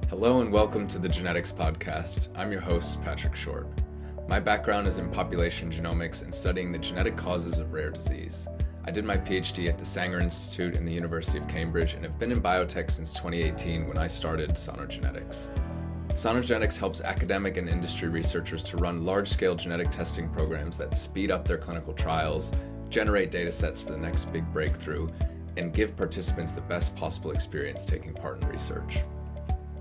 Hello and welcome to the Genetics Podcast. I'm your host, Patrick Short. My background is in population genomics and studying the genetic causes of rare disease. I did my PhD at the Sanger Institute in the University of Cambridge and have been in biotech since 2018 when I started Sonogenetics. Sonogenetics helps academic and industry researchers to run large-scale genetic testing programs that speed up their clinical trials, generate data sets for the next big breakthrough, and give participants the best possible experience taking part in research.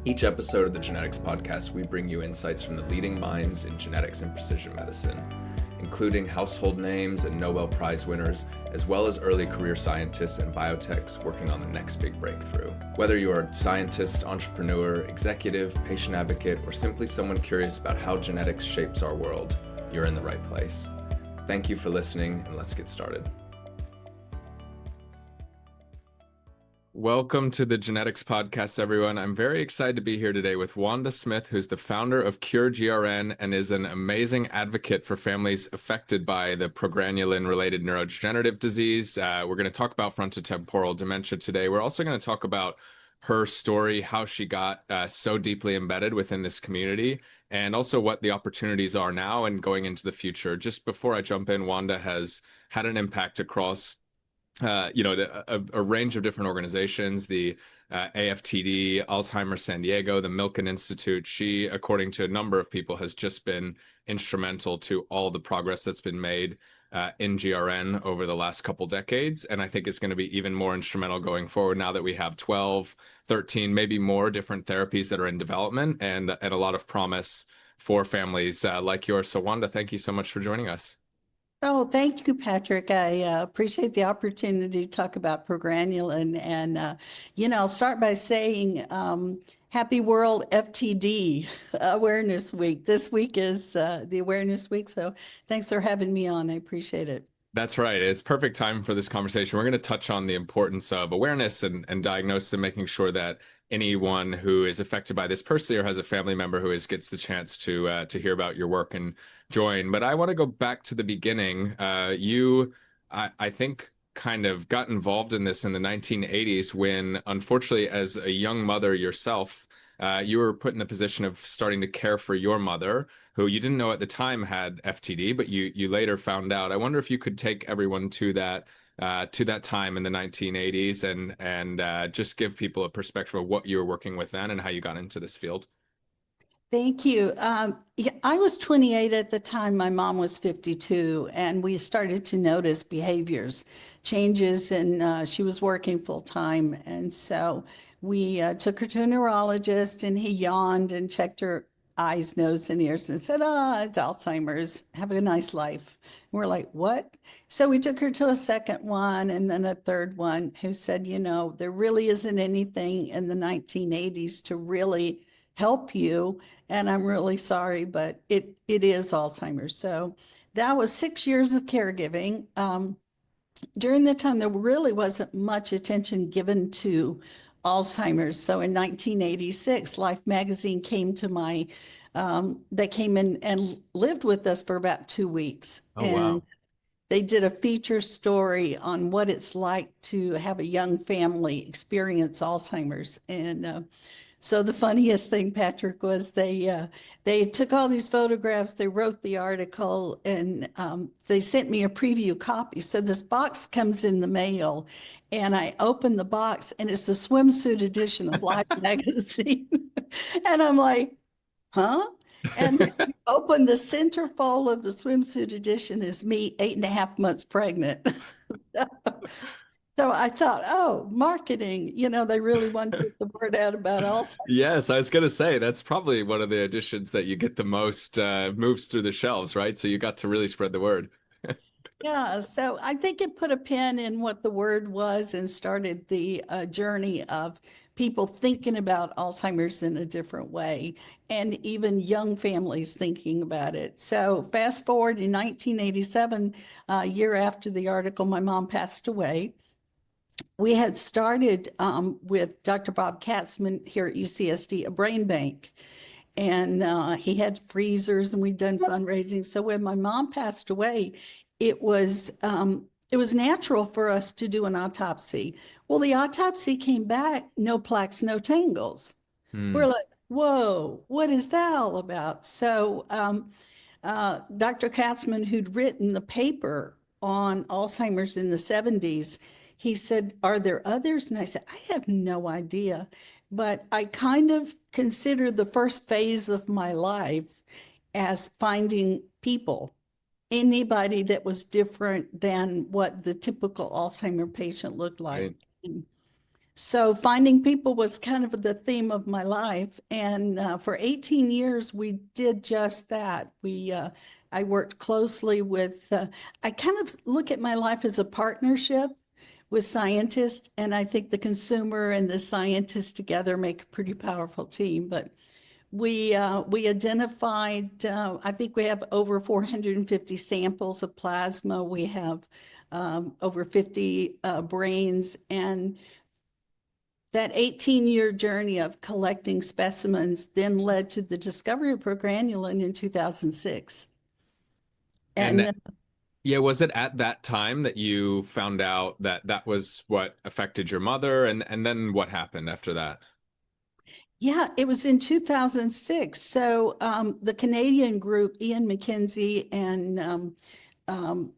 Each episode of the Genetics Podcast, we bring you insights from the leading minds in genetics and precision medicine, including household names and Nobel Prize winners, as well as early career scientists and biotechs working on the next big breakthrough. Whether you are a scientist, entrepreneur, executive, patient advocate, or simply someone curious about how genetics shapes our world, you're in the right place. Thank you for listening, and let's get started. Welcome to the Genetics Podcast, everyone. I'm very excited to be here today with Wanda Smith, who's the founder of CureGRN and is an amazing advocate for families affected by the progranulin-related neurodegenerative disease. We're going to talk about frontotemporal dementia today. We're also going to talk about her story, how she got so deeply embedded within this community, and also what the opportunities are now and going into the future. Just before I jump in, Wanda has had an impact across a range of different organizations, the AFTD, Alzheimer's San Diego, the Milken Institute. She, according to a number of people, has just been instrumental to all the progress that's been made in GRN over the last couple decades. And I think it's going to be even more instrumental going forward now that we have 12, 13, maybe more different therapies that are in development and a lot of promise for families like yours. So Wanda, thank you so much for joining us. Oh, thank you, Patrick. I appreciate the opportunity to talk about progranulin. And, I'll start by saying happy World FTD Awareness Week. This week is the Awareness Week. So thanks for having me on. I appreciate it. That's right. It's perfect time for this conversation. We're going to touch on the importance of awareness and diagnosis and making sure that anyone who is affected by this personally or has a family member who gets the chance to hear about your work and join. But I want to go back to the beginning. I think, kind of got involved in this in the 1980s when, unfortunately, as a young mother yourself, you were put in the position of starting to care for your mother, who you didn't know at the time had FTD, but you later found out. I wonder if you could take everyone to that time in the 1980s and just give people a perspective of what you were working with then and how you got into this field. Thank you. I was 28 at the time. My mom was 52, and we started to notice behaviors, changes, and she was working full time. And so we took her to a neurologist, and he yawned and checked her eyes, nose, and ears and said, it's Alzheimer's. Have a nice life. And we're like, what? So we took her to a second one and then a third one who said, there really isn't anything in the 1980s to really help you. And I'm really sorry, but it is Alzheimer's. So that was 6 years of caregiving. During that time, there really wasn't much attention given to Alzheimer's. So in 1986, Life magazine came to they came in and lived with us for about 2 weeks. Oh, wow. They did a feature story on what it's like to have a young family experience Alzheimer's. And so the funniest thing, Patrick, was they took all these photographs, they wrote the article, and they sent me a preview copy. So this box comes in the mail, and I open the box, and it's the swimsuit edition of Life magazine. And I'm like, huh? And open the centerfold of the swimsuit edition is me 8.5 months pregnant. So I thought, marketing, they really want to get the word out about Alzheimer's. Yes, I was going to say, that's probably one of the editions that you get the most moves through the shelves, right? So you got to really spread the word. Yeah, so I think it put a pin in what the word was and started the journey of people thinking about Alzheimer's in a different way, and even young families thinking about it. So fast forward in 1987, a year after the article, my mom passed away. We had started with Dr. Bob Katzman here at UCSD, a brain bank. And he had freezers and we'd done fundraising. So when my mom passed away, it was natural for us to do an autopsy. Well, the autopsy came back, no plaques, no tangles. We're like, whoa, what is that all about? So, Dr. Katzman, who'd written the paper on Alzheimer's in the 70s, he said, "Are there others?" And I said, "I have no idea." But I kind of consider the first phase of my life as finding people, anybody that was different than what the typical Alzheimer patient looked like. Right. So finding people was kind of the theme of my life. And for 18 years, we did just that. I worked closely with, I kind of look at my life as a partnership with scientists. And I think the consumer and the scientists together make a pretty powerful team. But we identified, I think we have over 450 samples of plasma. We have over 50 brains, and that 18-year journey of collecting specimens then led to the discovery of progranulin in 2006. And And yeah, was it at that time that you found out that that was what affected your mother? And then what happened after that? yeah, it was in 2006. So the Canadian group, Ian McKenzie and um,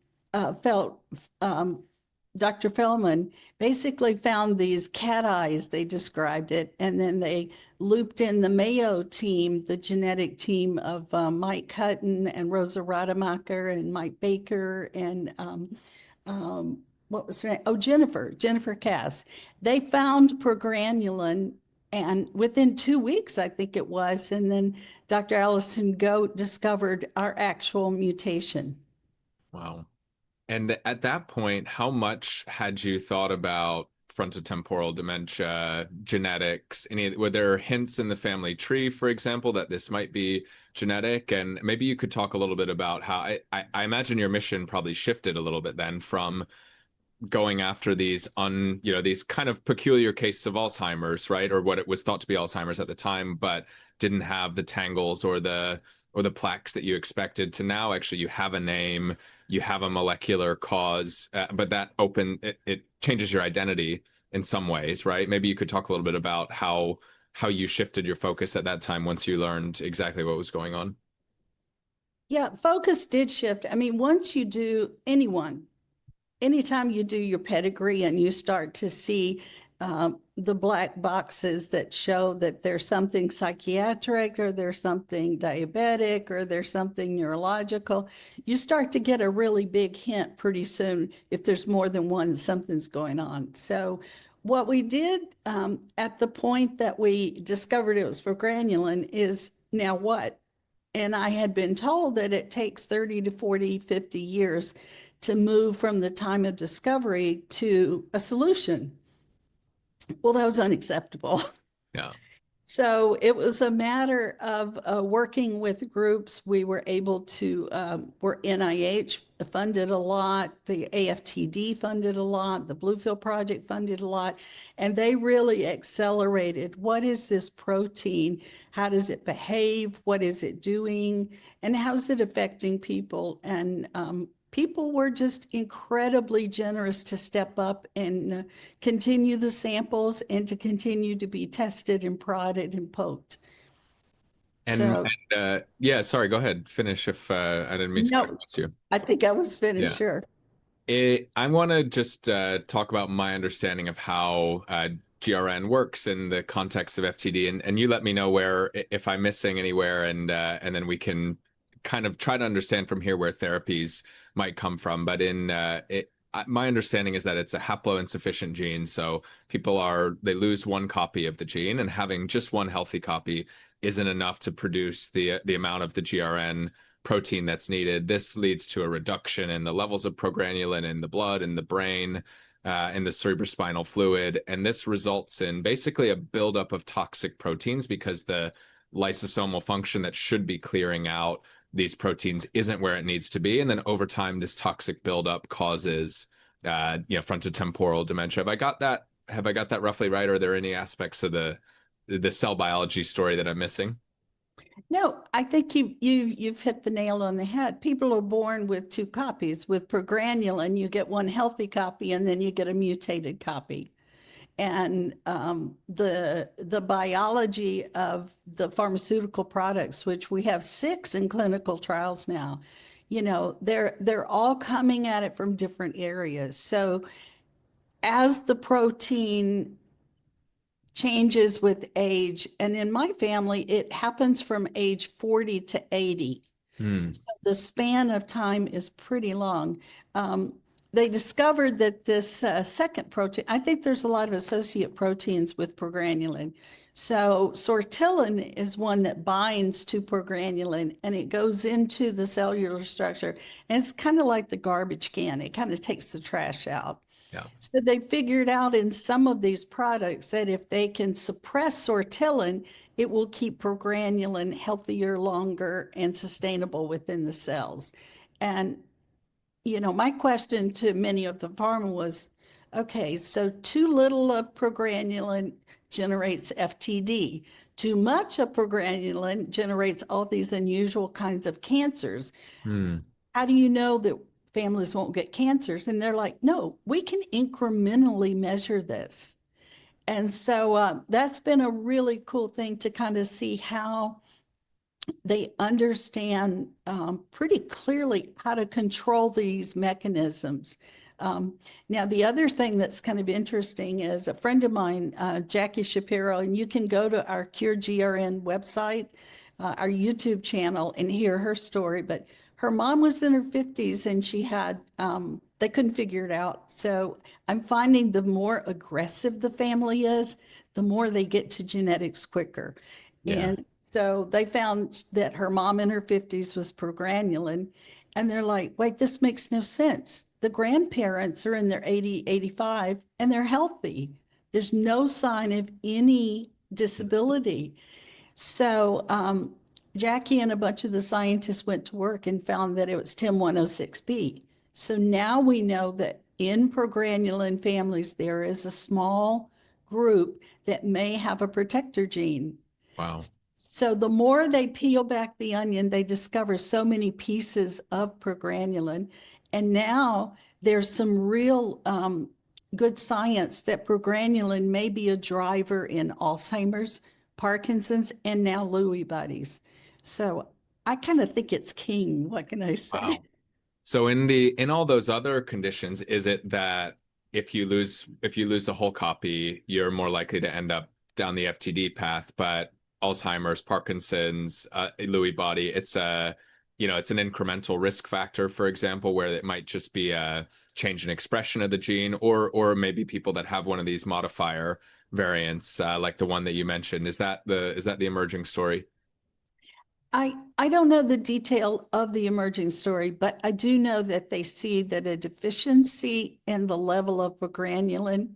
felt Dr. Fellman basically found these cat eyes, they described it, and then they looped in the Mayo team, the genetic team of Mike Hutton and Rosa Rademacher and Mike Baker and what was her name? Oh, Jennifer Cass. They found progranulin, and within 2 weeks, I think it was, and then Dr. Allison Goat discovered our actual mutation. Wow. And at that point, how much had you thought about frontotemporal dementia, genetics? Were there hints in the family tree, for example, that this might be genetic? And maybe you could talk a little bit about how I imagine your mission probably shifted a little bit then from going after these kind of peculiar cases of Alzheimer's, right? Or what it was thought to be Alzheimer's at the time, but didn't have the tangles or the plaques that you expected, to now actually you have a name, you have a molecular cause, but it changes your identity in some ways, right? Maybe you could talk a little bit about how you shifted your focus at that time once you learned exactly what was going on. Yeah, focus did shift. I mean, once you do anytime you do your pedigree and you start to see the black boxes that show that there's something psychiatric or there's something diabetic or there's something neurological, you start to get a really big hint pretty soon if there's more than one, something's going on. So what we did at the point that we discovered it was progranulin is now what? And I had been told that it takes 30 to 40, 50 years to move from the time of discovery to a solution. Well, that was unacceptable. Yeah. So it was a matter of working with groups. We were able to, were NIH funded a lot, the AFTD funded a lot, the Bluefield Project funded a lot, and they really accelerated. What is this protein? How does it behave? What is it doing? And how's it affecting people? And people were just incredibly generous to step up and continue the samples and to continue to be tested and prodded and poked. So, Yeah, sorry, go ahead. Finish if I didn't mean to cut no, across you. I think I was finished, Yeah. sure. I want to just talk about my understanding of how GRN works in the context of FTD, and you let me know where if I'm missing anywhere, and then we can kind of try to understand from here where therapies might come from. But my understanding is that it's a haploinsufficient gene, so they lose one copy of the gene, and having just one healthy copy isn't enough to produce the amount of the GRN protein that's needed. This leads to a reduction in the levels of progranulin in the blood, in the brain, in the cerebrospinal fluid. And this results in basically a buildup of toxic proteins because the lysosomal function that should be clearing out these proteins isn't where it needs to be. And then over time, this toxic buildup causes frontotemporal dementia. Have I got that roughly right? Or are there any aspects of the cell biology story that I'm missing? No, I think you've hit the nail on the head. People are born with two copies. With progranulin, you get one healthy copy and then you get a mutated copy. and the biology of the pharmaceutical products, which we have 6 in clinical trials now, they're all coming at it from different areas. So as the protein changes with age, and in my family, it happens from age 40 to 80. Hmm. So the span of time is pretty long. They discovered that this second protein, I think there's a lot of associate proteins with progranulin. So sortilin is one that binds to progranulin and it goes into the cellular structure. And it's kind of like the garbage can. It kind of takes the trash out. Yeah. So they figured out in some of these products that if they can suppress sortilin, it will keep progranulin healthier, longer, and sustainable within the cells. And, my question to many of the pharma was, okay, so too little of progranulin generates FTD. Too much of progranulin generates all these unusual kinds of cancers. Hmm. How do you know that families won't get cancers? And they're like, no, we can incrementally measure this. And so that's been a really cool thing to kind of see how they understand pretty clearly how to control these mechanisms. Now, the other thing that's kind of interesting is a friend of mine, Jackie Shapiro, and you can go to our CureGRN website, our YouTube channel, and hear her story. But her mom was in her 50s and she had, they couldn't figure it out. So I'm finding the more aggressive the family is, the more they get to genetics quicker. Yeah. And so they found that her mom in her 50s was progranulin. And they're like, wait, this makes no sense. The grandparents are in their 80, 85, and they're healthy. There's no sign of any disability. So Jackie and a bunch of the scientists went to work and found that it was TIM106B. So now we know that in progranulin families, there is a small group that may have a protector gene. Wow. So the more they peel back the onion, they discover so many pieces of progranulin. And now there's some real good science that progranulin may be a driver in Alzheimer's, Parkinson's, and now Lewy bodies. So I kind of think it's king. What can I say? Wow. So in all those other conditions, is it that if you lose a whole copy, you're more likely to end up down the FTD path, but Alzheimer's, Parkinson's, Lewy body, it's an incremental risk factor, for example, where it might just be a change in expression of the gene, or maybe people that have one of these modifier variants, like the one that you mentioned. Is that the emerging story? I don't know the detail of the emerging story, but I do know that they see that a deficiency in the level of progranulin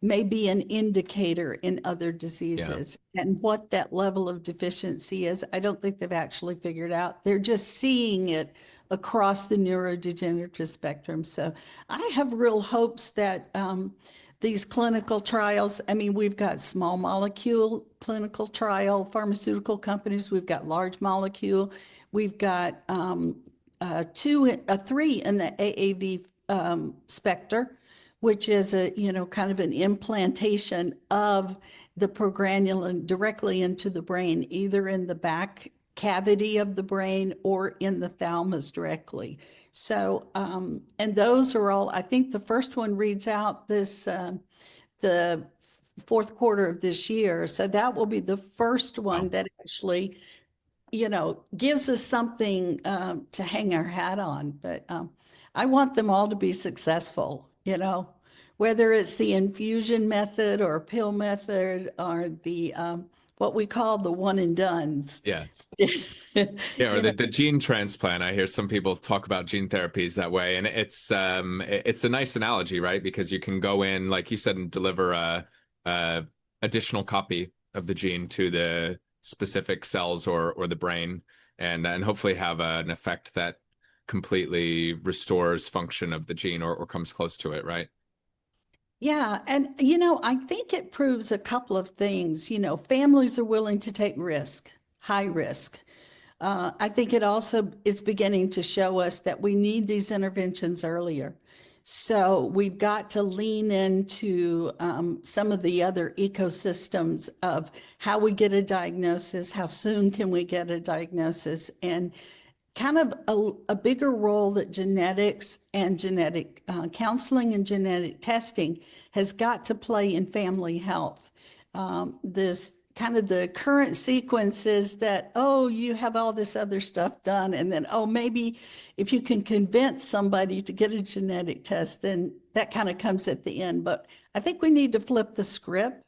may be an indicator in other Yeah. diseases. And what that level of deficiency is, I don't think they've actually figured out. They're just seeing it across the neurodegenerative spectrum. So I have real hopes that these clinical trials, I mean, we've got small molecule clinical trial pharmaceutical companies, we've got large molecule, we've got 3 in the AAV specter, which is kind of an implantation of the progranulin directly into the brain, either in the back cavity of the brain or in the thalamus directly. So, and those are all, I think the first one reads out the fourth quarter of this year. So that will be the first one Wow. that actually, gives us something to hang our hat on. But I want them all to be successful, whether it's the infusion method or pill method or the what we call the one and dones. Yes. Yeah, or You know, the gene transplant. I hear some people talk about gene therapies that way, and it's a nice analogy, right? Because you can go in, like you said, and deliver a additional copy of the gene to the specific cells or the brain, and hopefully have an effect that completely restores function of the gene or comes close to it, right? yeah, and I think it proves a couple of things. Families are willing to take risk, high risk. I think it also is beginning to show us that we need these interventions earlier So we've got to lean into some of the other ecosystems of how we get a diagnosis, how soon can we get a diagnosis, and kind of a bigger role that genetics and genetic counseling and genetic testing has got to play in family health. This kind of the current sequence is that, oh, you have all this other stuff done. And then, oh, maybe if you can convince somebody to get a genetic test, then that kind of comes at the end. But I think we need to flip the script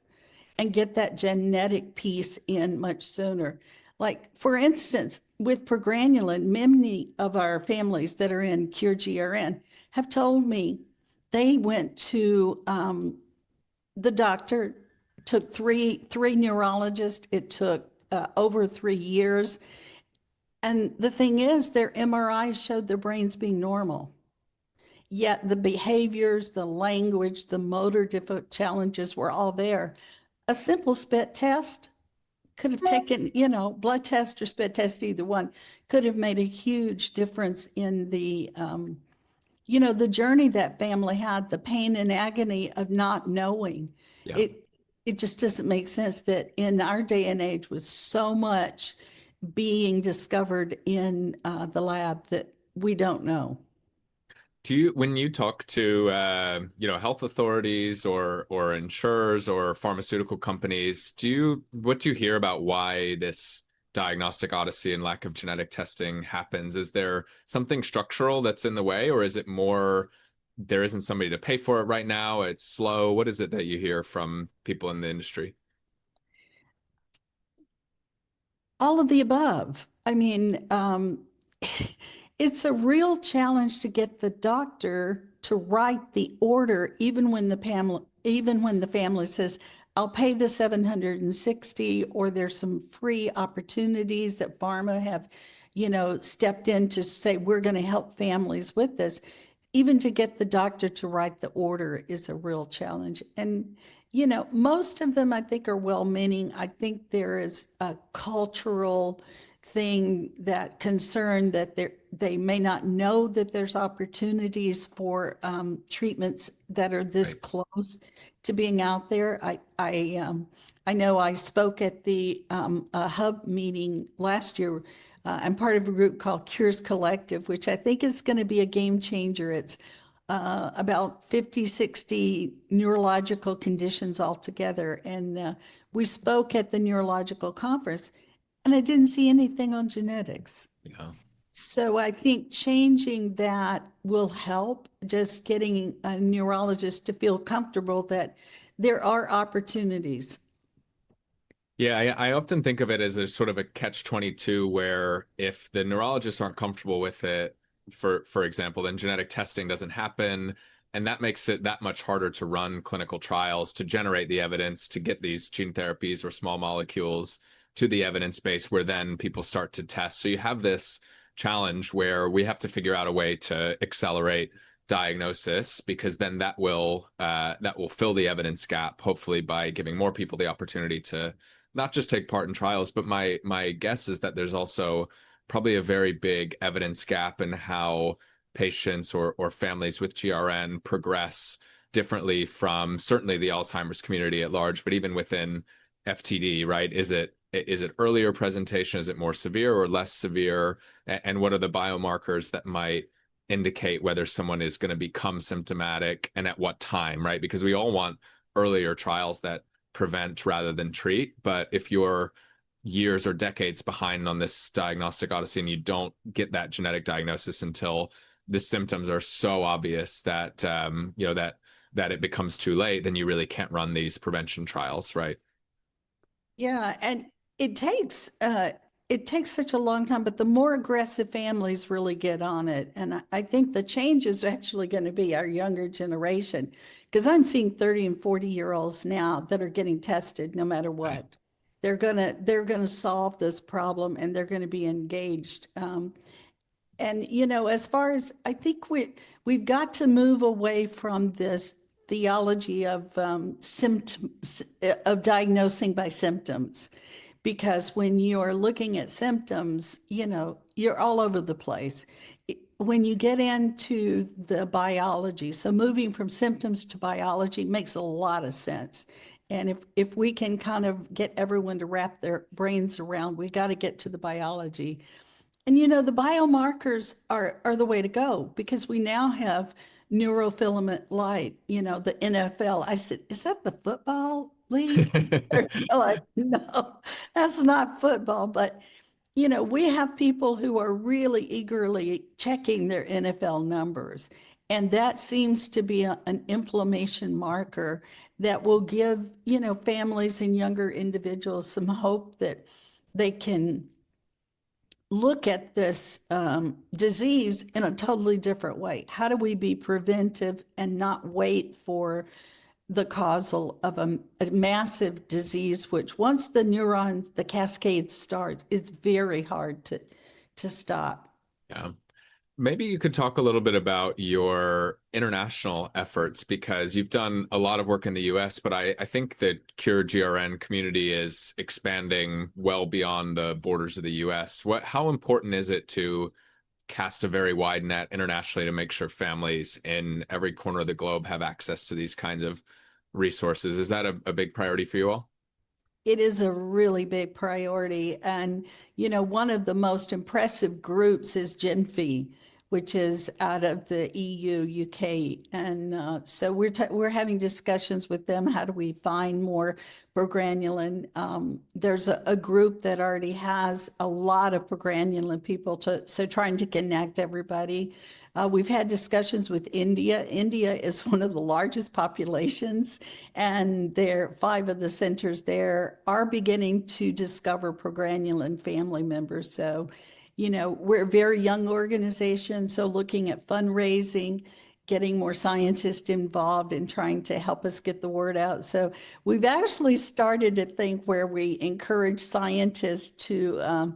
and get that genetic piece in much sooner. Like, for instance, with progranulin, many of our families that are in CureGRN have told me they went to the doctor, took three neurologists. It took over 3 years. And the thing is, their MRIs showed their brains being normal. Yet the behaviors, the language, the motor challenges were all there. A simple spit test could have taken, blood test or spit test, either one, could have made a huge difference in the journey that family had, the pain and agony of not knowing. Yeah. It just doesn't make sense that in our day and age, with so much being discovered in the lab, that we don't know. Do you, when you talk to health authorities or insurers or pharmaceutical companies, what do you hear about why this diagnostic odyssey and lack of genetic testing happens? Is there something structural that's in the way, or is it more there isn't somebody to pay for it right now? It's slow. What is it that you hear from people in the industry? All of the above. I mean, it's a real challenge to get the doctor to write the order, even when the family says, "I'll pay the 760," or there's some free opportunities that pharma have, stepped in to say, "We're going to help families with this." Even to get the doctor to write the order is a real challenge. And most of them, I think, are well-meaning. I think there is a cultural thing that concern that they may not know that there's opportunities for treatments that are this Right. close to being out there. I know I spoke at the a hub meeting last year. I'm part of a group called Cures Collective, which I think is going to be a game changer. It's about 50, 60 neurological conditions altogether. And we spoke at the neurological conference, and I didn't see anything on genetics. Yeah. So I think changing that will help, just getting a neurologist to feel comfortable that there are opportunities. Yeah, I often think of it as a sort of a catch-22 where if the neurologists aren't comfortable with it, for example, then genetic testing doesn't happen, and that makes it that much harder to run clinical trials, to generate the evidence, to get these gene therapies or small molecules to the evidence base where then people start to test. So you have this challenge where we have to figure out a way to accelerate diagnosis, because then that will fill the evidence gap, hopefully by giving more people the opportunity to not just take part in trials. But my guess is that there's also probably a very big evidence gap in how patients or families with GRN progress differently from certainly the Alzheimer's community at large, but even within FTD, right? Is it earlier presentation? Is it more severe or less severe? And what are the biomarkers that might indicate whether someone is going to become symptomatic and at what time, right? Because we all want earlier trials that prevent rather than treat. But if you're years or decades behind on this diagnostic odyssey and you don't get that genetic diagnosis until the symptoms are so obvious that that it becomes too late, then you really can't run these prevention trials, right? Yeah, and it takes it takes such a long time, but the more aggressive families really get on it. And I think the change is actually going to be our younger generation, because I'm seeing 30 and 40-year-olds now that are getting tested no matter Right. what. They're gonna solve this problem, and they're going to be engaged. And as far as I think we've got to move away from this theology of symptoms, of diagnosing by symptoms, because when you're looking at symptoms, you're all over the place. when you get into the biology, so moving from symptoms to biology makes a lot of sense. And if we can kind of get everyone to wrap their brains around, we got to get to the biology. And the biomarkers are the way to go because we now have neurofilament light, the NFL. I said, is that the football league? They're like, no, that's not football. But we have people who are really eagerly checking their NFL numbers. And that seems to be an inflammation marker that will give, families and younger individuals some hope that they can look at this disease in a totally different way. How do we be preventive and not wait for the causal of a massive disease, which once the neurons, the cascade starts, it's very hard to stop. Yeah. Maybe you could talk a little bit about your international efforts because you've done a lot of work in the US, but I think the CureGRN community is expanding well beyond the borders of the US. How important is it to cast a very wide net internationally to make sure families in every corner of the globe have access to these kinds of resources? Is that a big priority for you all? It is a really big priority. And, one of the most impressive groups is GenFi, which is out of the EU, UK. And so we're having discussions with them. How do we find more progranulin? There's a group that already has a lot of progranulin people, so trying to connect everybody. We've had discussions with India. India is one of the largest populations, and 5 of the centers there are beginning to discover progranulin family members. So, we're a very young organization, so looking at fundraising, getting more scientists involved and trying to help us get the word out. So we've actually started a thing where we encourage scientists to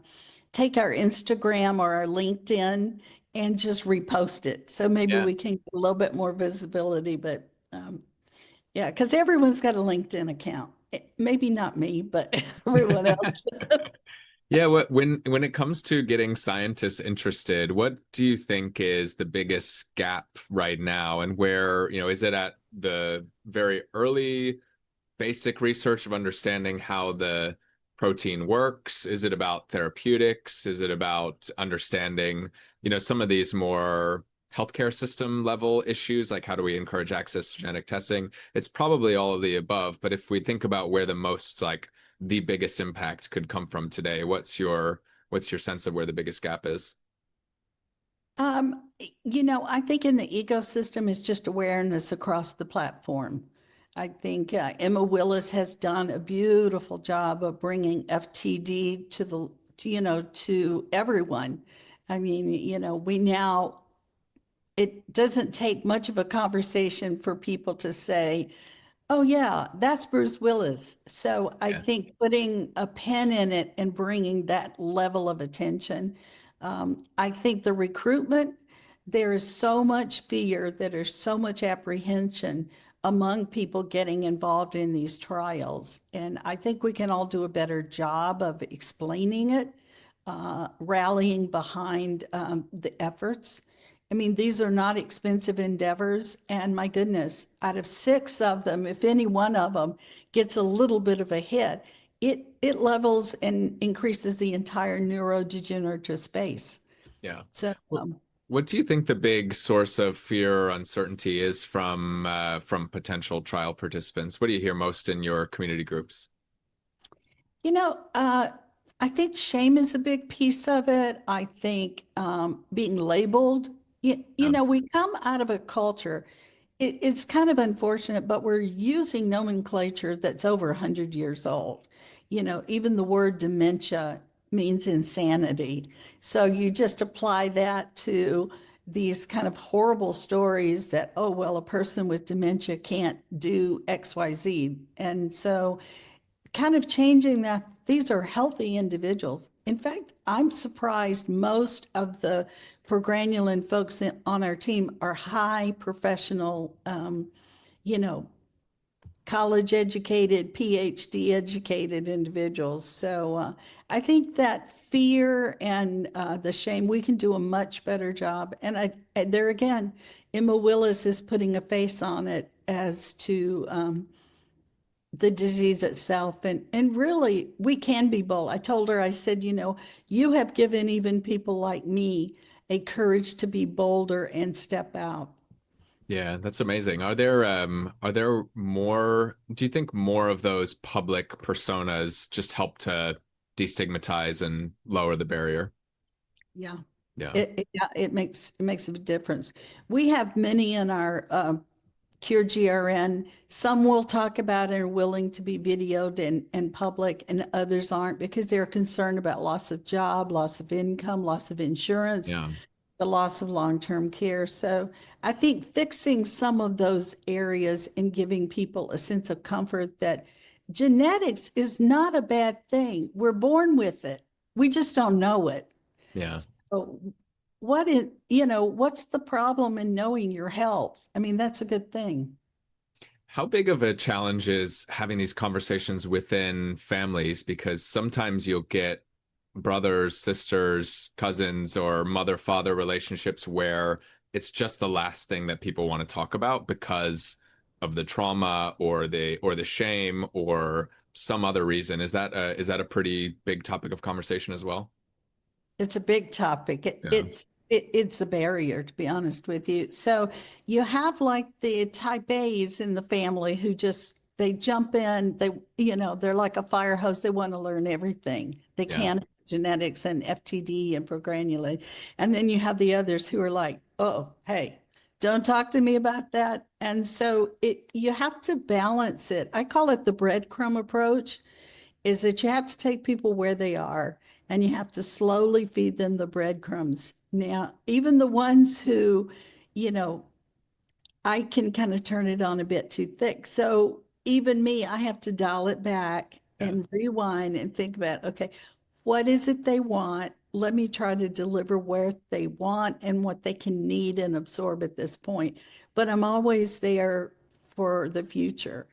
take our Instagram or our LinkedIn and just repost it. So maybe Yeah. we can get a little bit more visibility, but yeah, because everyone's got a LinkedIn account. Maybe not me, but everyone else. Yeah, when it comes to getting scientists interested, what do you think is the biggest gap right now? And where, is it at the very early basic research of understanding how the protein works? Is it about therapeutics? Is it about understanding, some of these more healthcare system level issues, like how do we encourage access to genetic testing? It's probably all of the above, but if we think about where the most like the biggest impact could come from today, what's your sense of where the biggest gap is? Um, I think in the ecosystem is just awareness across the platform. I think Emma Willis has done a beautiful job of bringing FTD to everyone. I mean, it doesn't take much of a conversation for people to say, oh, yeah, that's Bruce Willis. So I Yeah. think putting a pen in it and bringing that level of attention. I think the recruitment, there is so much fear, there's so much apprehension among people getting involved in these trials. And I think we can all do a better job of explaining it, rallying behind the efforts. I mean, these are not expensive endeavors. And my goodness, out of 6 of them, if any one of them gets a little bit of a hit, it levels and increases the entire neurodegenerative space. Yeah. So, What do you think the big source of fear or uncertainty is from potential trial participants? What do you hear most in your community groups? you know, uh, I think shame is a big piece of it. I think being labeled, we come out of a culture. It's kind of unfortunate, but we're using nomenclature that's over 100 years old. Even the word dementia means insanity. So you just apply that to these kind of horrible stories that, oh, well, a person with dementia can't do XYZ. And so kind of changing that these are healthy individuals. In fact, I'm surprised most of the progranulin folks on our team are high professional, you know, college educated, PhD educated individuals. So I think that fear and the shame, we can do a much better job. And there again, Emma Willis is putting a face on it as to the disease itself. And really, we can be bold. I told her, I said, you have given even people like me a courage to be bolder and step out. Yeah, that's amazing. Are there more, do you think more of those public personas just help to destigmatize and lower the barrier? Yeah. Yeah. It makes a difference. We have many in our CureGRN. Some will talk about it and are willing to be videoed and public, and others aren't because they're concerned about loss of job, loss of income, loss of insurance, Yeah. the loss of long-term care. So I think fixing some of those areas and giving people a sense of comfort that genetics is not a bad thing. We're born with it. We just don't know it. Yeah. So what's the problem in knowing your health? I mean, that's a good thing. How big of a challenge is having these conversations within families? Because sometimes you'll get brothers, sisters, cousins, or mother-father relationships where it's just the last thing that people want to talk about because of the trauma or the shame or some other reason. Is that a pretty big topic of conversation as well? It's a big topic. Yeah. It's a barrier, to be honest with you. So you have like the type A's in the family who just they jump in, they're like a fire hose. They want to learn everything. They Yeah. can genetics and FTD and progranulin. And then you have the others who are like, oh, hey, don't talk to me about that. And so you have to balance it. I call it the breadcrumb approach, is that you have to take people where they are and you have to slowly feed them the breadcrumbs. Now, even the ones who, you know, I can kind of turn it on a bit too thick. So even me, I have to dial it back Yeah. and rewind and think about, okay, what is it they want? Let me try to deliver where they want and what they can need and absorb at this point. But I'm always there for the future.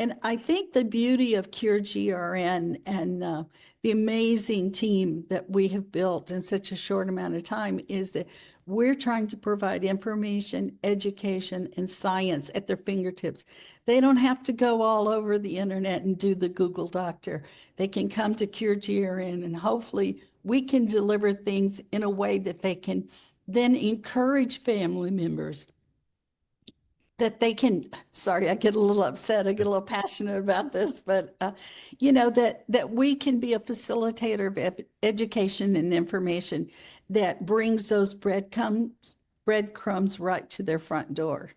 And I think the beauty of CureGRN and the amazing team that we have built in such a short amount of time is that we're trying to provide information, education, and science at their fingertips. They don't have to go all over the internet and do the Google doctor. They can come to CureGRN and hopefully we can deliver things in a way that they can then encourage family members that they can, sorry, I get a little upset, I get a little passionate about this, but that we can be a facilitator of education and information that brings those breadcrumbs right to their front door.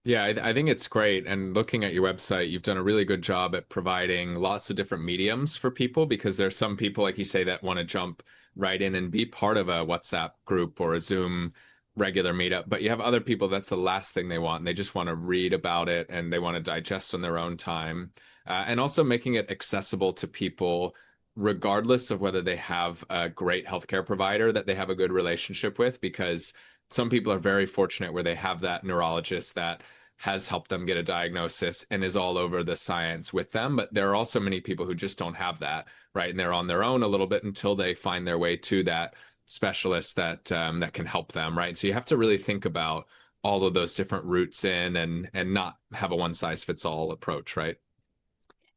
Yeah, I think it's great. And looking at your website, you've done a really good job at providing lots of different mediums for people because there's some people, like you say, that want to jump right in and be part of a WhatsApp group or a Zoom regular meetup. But you have other people, that's the last thing they want. And they just want to read about it and they want to digest on their own time. And also making it accessible to people, regardless of whether they have a great healthcare provider that they have a good relationship with, because some people are very fortunate where they have that neurologist that has helped them get a diagnosis and is all over the science with them. But there are also many people who just don't have that, right? And they're on their own a little bit until they find their way to that specialist that can help them, right? So you have to really think about all of those different routes in and not have a one size fits all approach, right?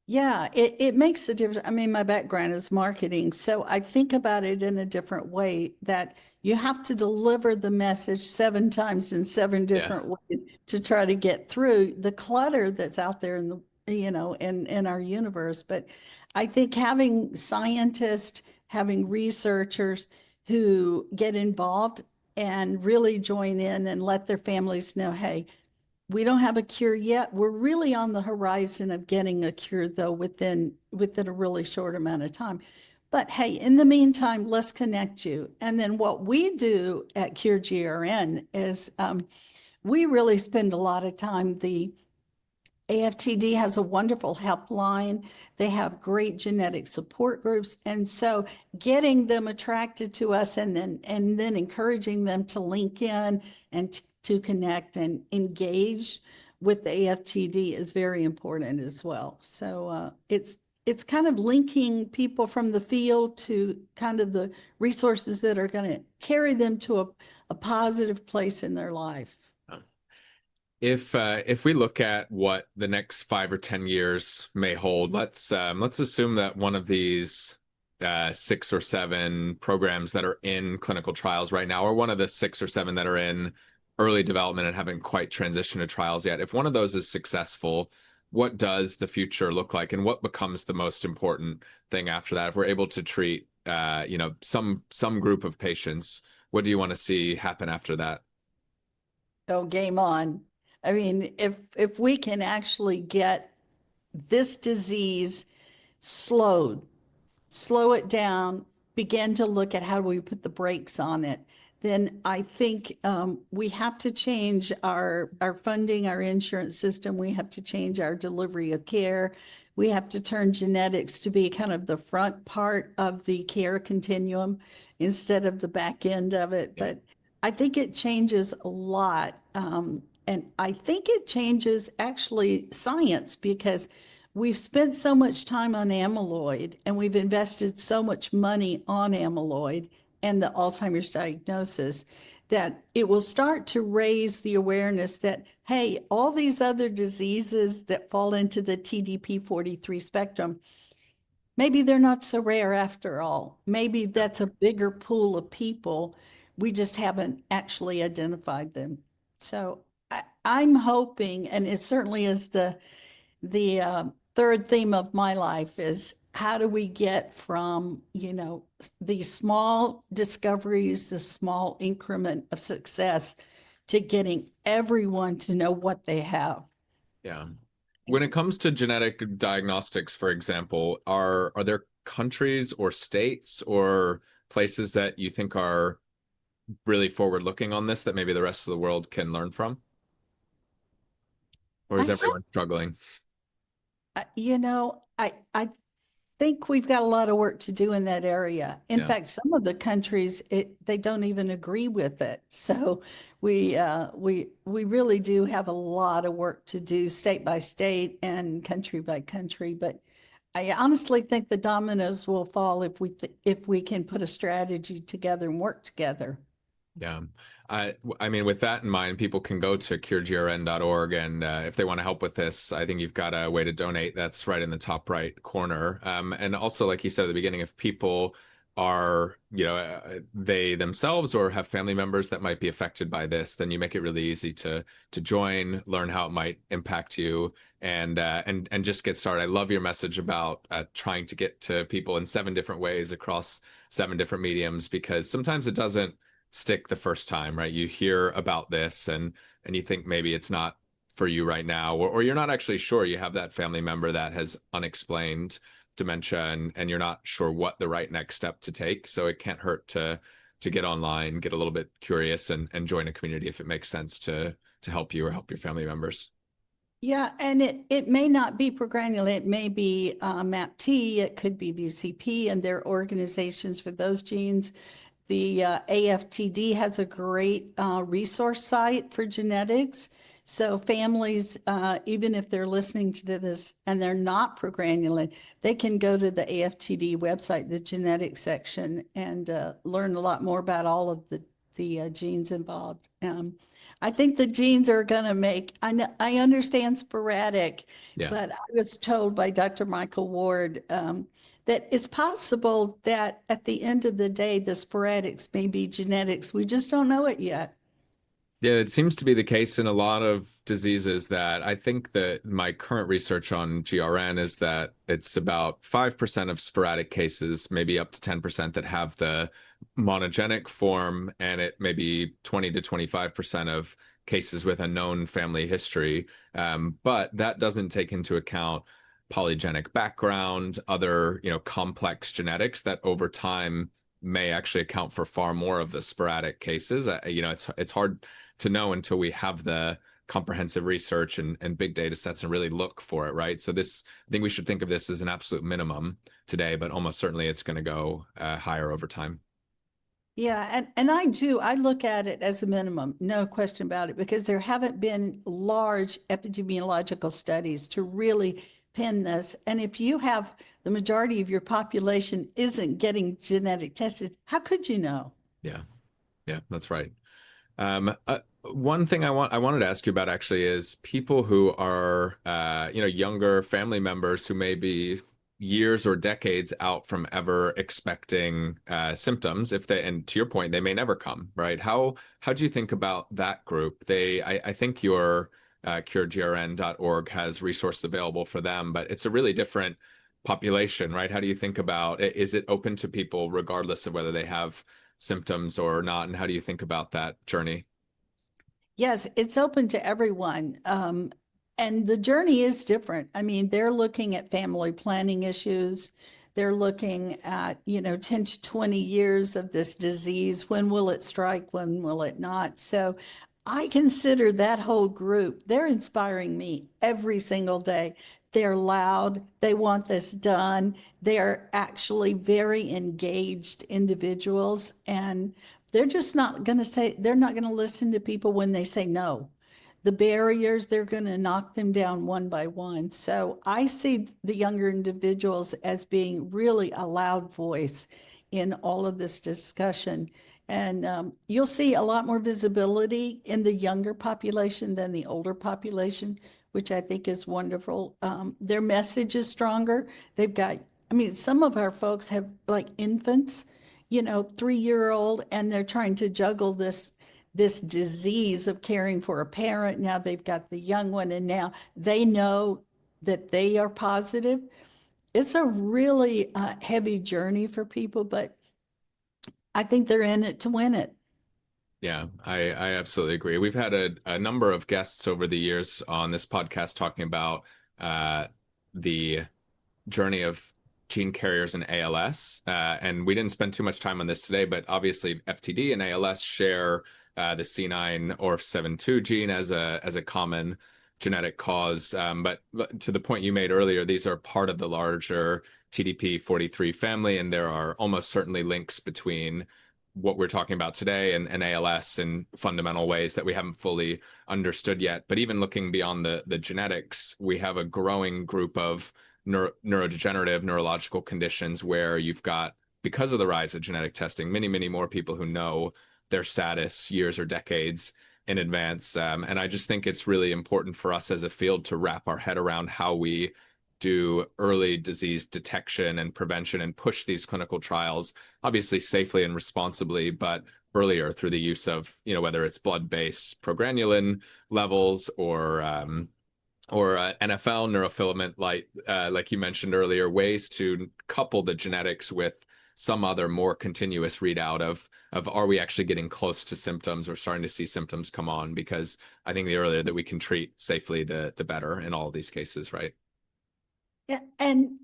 Yeah, it makes a difference. I mean, my background is marketing, so I think about it in a different way that you have to deliver the message 7 times in seven Yeah. different ways to try to get through the clutter that's out there in in our universe. But I think having scientists, having researchers who get involved and really join in and let their families know, hey, we don't have a cure yet. We're really on the horizon of getting a cure, though, within a really short amount of time. But hey, in the meantime, let's connect you. And then what we do at CureGRN is we really spend a lot of time. The AFTD has a wonderful helpline. They have great genetic support groups. And so getting them attracted to us and then encouraging them to link in and to connect and engage with the AFTD is very important as well. So it's kind of linking people from the field to kind of the resources that are going to carry them to a positive place in their life. If we look at what the next 5 or 10 years may hold, let's assume that one of these 6 or 7 programs that are in clinical trials right now, or one of the 6 or 7 that are in early development and haven't quite transitioned to trials yet. If one of those is successful, what does the future look like, and what becomes the most important thing after that? If we're able to treat, some group of patients, what do you want to see happen after that? Oh, game on. I mean, if we can actually get this disease slowed, slow it down, begin to look at how do we put the brakes on it, then I think we have to change our funding, our insurance system. We have to change our delivery of care. We have to turn genetics to be kind of the front part of the care continuum instead of the back end of it. Yeah. But I think it changes a lot. And I think it changes actually science, because we've spent so much time on amyloid and we've invested so much money on amyloid and the Alzheimer's diagnosis that it will start to raise the awareness that, hey, all these other diseases that fall into the TDP-43 spectrum, maybe they're not so rare after all. Maybe that's a bigger pool of people. We just haven't actually identified them. So I'm hoping, and it certainly is the third theme of my life, is how do we get from, these small discoveries, the small increment of success, to getting everyone to know what they have. Yeah. When it comes to genetic diagnostics, for example, are there countries or states or places that you think are really forward looking on this that maybe the rest of the world can learn from? Or is everyone struggling? I think we've got a lot of work to do in that area. In Yeah. fact, some of the countries, they don't even agree with it. So we really do have a lot of work to do, state by state and country by country. But I honestly think the dominoes will fall if we can put a strategy together and work together. Yeah. I mean, with that in mind, people can go to curegrn.org, and if they want to help with this, I think you've got a way to donate. That's right in the top right corner. And also, like you said at the beginning, if people are, they themselves or have family members that might be affected by this, then you make it really easy to join, learn how it might impact you, and just get started. I love your message about trying to get to people in 7 different ways across 7 different mediums, because sometimes it doesn't stick the first time, right? You hear about this and you think maybe it's not for you right now, or you're not actually sure. You have that family member that has unexplained dementia, and you're not sure what the right next step to take. So it can't hurt to get online, get a little bit curious, and join a community if it makes sense to help you or help your family members. Yeah, and it may not be progranulin. It may be MAPT. It could be VCP, and there are organizations for those genes. The AFTD has a great resource site for genetics. So families, even if they're listening to this and they're not progranulin, they can go to the AFTD website, the genetics section, and learn a lot more about all of the genes involved. I think the genes are going to make, I understand sporadic, Yeah. but I was told by Dr. Michael Ward that it's possible that at the end of the day, the sporadics may be genetics. We just don't know it yet. Yeah, it seems to be the case in a lot of diseases. That I think that my current research on GRN is that it's about 5% of sporadic cases, maybe up to 10%, that have the monogenic form, and it may be 20 to 25% of cases with a known family history. But that doesn't take into account polygenic background, other, complex genetics that over time may actually account for far more of the sporadic cases. It's hard to know until we have the comprehensive research and big data sets and really look for it, right? So I think we should think of this as an absolute minimum today, but almost certainly it's going to go higher over time. Yeah, and I do. I look at it as a minimum, no question about it, because there haven't been large epidemiological studies to really pin this. And if you have the majority of your population isn't getting genetic tested, how could you know? Yeah, yeah, that's right. One thing I wanted to ask you about actually is people who are younger family members who may be years or decades out from ever expecting symptoms. If they, and to your point, they may never come, right? How do you think about that group? I think your curegrn.org has resources available for them, but it's a really different population, right? How do you think about is it open to people regardless of whether they have symptoms or not? And how do you think about that journey? Yes, it's open to everyone. And the journey is different. I mean, they're looking at family planning issues. They're looking at, 10 to 20 years of this disease. When will it strike? When will it not? So I consider that whole group, they're inspiring me every single day. They're loud. They want this done. They're actually very engaged individuals. And they're just not going to say, they're not going to listen to people when they say no. The barriers, they're going to knock them down one by one. So I see the younger individuals as being really a loud voice in all of this discussion. And you'll see a lot more visibility in the younger population than the older population, which I think is wonderful. Their message is stronger. They've got, I mean, some of our folks have like infants, 3-year-old, and they're trying to juggle this disease of caring for a parent. Now they've got the young one, and now they know that they are positive. It's a really heavy journey for people, but I think they're in it to win it. Yeah, I absolutely agree. We've had a number of guests over the years on this podcast talking about the journey of gene carriers in ALS. And we didn't spend too much time on this today, but obviously FTD and ALS share the C9orf72 gene as a common genetic cause. But to the point you made earlier, these are part of the larger TDP43 family, and there are almost certainly links between what we're talking about today and ALS in fundamental ways that we haven't fully understood yet. But even looking beyond the genetics, we have a growing group of neurodegenerative neurological conditions where you've got, because of the rise of genetic testing, many more people who know their status years or decades in advance. And I just think it's really important for us as a field to wrap our head around how we do early disease detection and prevention and push these clinical trials, obviously safely and responsibly, but earlier through the use of, whether it's blood-based progranulin levels or NFL neurofilament light, like you mentioned earlier, ways to couple the genetics with some other more continuous readout of are we actually getting close to symptoms or starting to see symptoms come on? Because I think the earlier that we can treat safely, the better in all of these cases, right? Yeah, and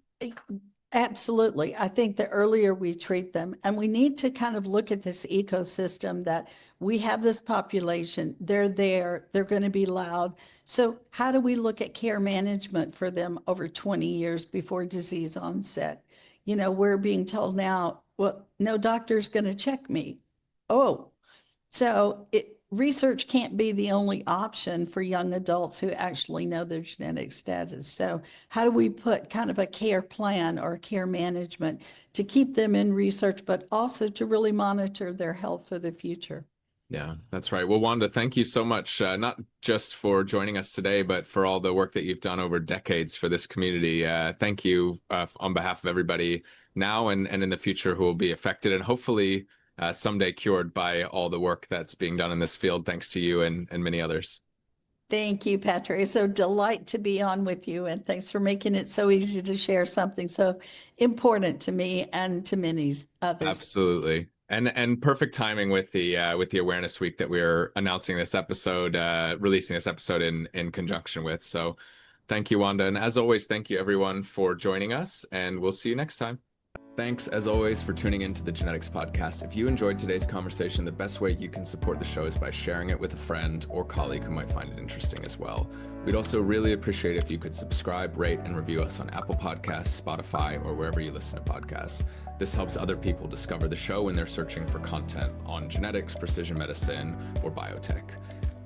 absolutely. I think the earlier we treat them, and we need to kind of look at this ecosystem that we have this population, they're there, they're going to be loud. So how do we look at care management for them over 20 years before disease onset? We're being told now, well, no doctor's going to check me. Oh, so research can't be the only option for young adults who actually know their genetic status. So how do we put kind of a care plan or care management to keep them in research, but also to really monitor their health for the future? Yeah, that's right. Well, Wanda, thank you so much, not just for joining us today, but for all the work that you've done over decades for this community. Thank you on behalf of everybody now and in the future who will be affected and hopefully someday cured by all the work that's being done in this field, thanks to you and many others. Thank you, Patrick. It's so delight to be on with you, and thanks for making it so easy to share something so important to me and to many others. Absolutely. And perfect timing with the awareness week that we're announcing this episode, releasing this episode in conjunction with. So thank you, Wanda. And as always, thank you everyone for joining us, and we'll see you next time. Thanks, as always, for tuning into the Genetics Podcast. If you enjoyed today's conversation, the best way you can support the show is by sharing it with a friend or colleague who might find it interesting as well. We'd also really appreciate if you could subscribe, rate, and review us on Apple Podcasts, Spotify, or wherever you listen to podcasts. This helps other people discover the show when they're searching for content on genetics, precision medicine, or biotech.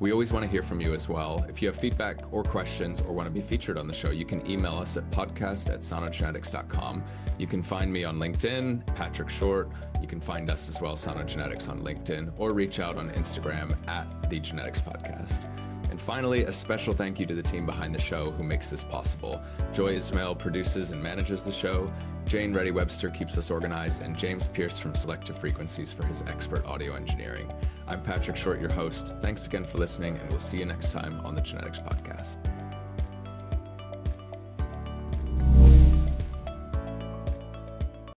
We always want to hear from you as well. If you have feedback or questions or want to be featured on the show, you can email us at podcast@sonogenetics.com. You can find me on LinkedIn, Patrick Short. You can find us as well, Sonogenetics, on LinkedIn, or reach out on Instagram at The Genetics Podcast. And finally, a special thank you to the team behind the show who makes this possible. Joy Ismail produces and manages the show. Jane Reddy-Webster keeps us organized, and James Pierce from Selective Frequencies for his expert audio engineering. I'm Patrick Short, your host. Thanks again for listening, and we'll see you next time on the Genetics Podcast.